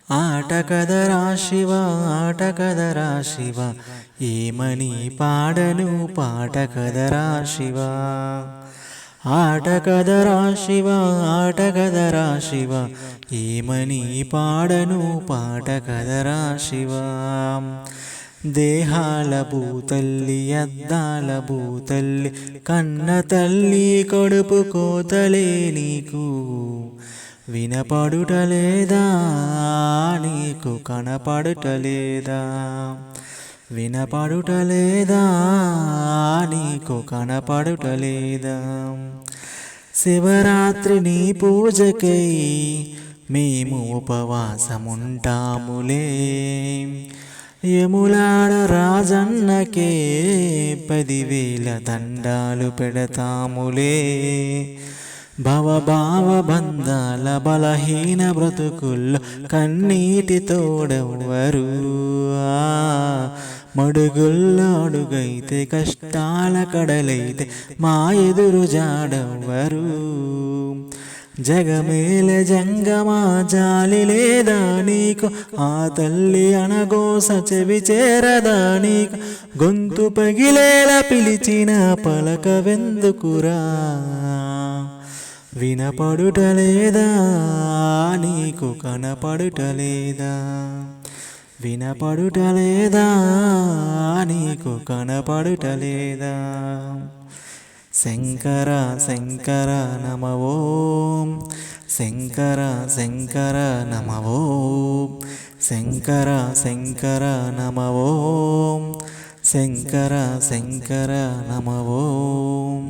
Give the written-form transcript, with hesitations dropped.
ఆట కదరా శివ, ఆట కదరా శివ, ఏమని పాడను పాట కదరా శివ. ఆట కదరా శివ, ఆట కదరా శివ, ఏమని పాడను పాట కదరా శివ. దేహాల భూతల్లి అద్దాల భూతల్లి, కన్న తల్లి కడుపు కోతలే నీకు వినపడుటలేదా, నీకు కనపడుటలేదా, వినపడుటలేదా, నీకు కనపడుటలేదా. శివరాత్రి నీ పూజకై మేము ఉపవాసముంటాములే, యములాడ రాజన్నకే 10,000 దండాలు పెడతాములే. భవభావ బంధాల బలహీన బ్రతుకుల్లో కన్నీటి తోడెవ్వరు, మడుగుల్లో అడుగైతే కష్టాల కడలైతే మా ఎదురు జాడెవ్వరు. జగమేల జంగమా జాలి లేదా నీకు, ఆ తల్లి అనగోస చెవి చేరదా నీకు, గొంతు పగిలేలా పిలిచిన పలకవెందుకురా, వినపడుటలేదా, నీకు కనపడుటలేదా, వినపడుటలేదా, నీకు కనపడుటలేదా. శంకర శంకర నమ ఓం, శంకర శంకర నమ ఓం, శంకర శంకర నమ ఓం, శంకర శంకర నమ ఓం.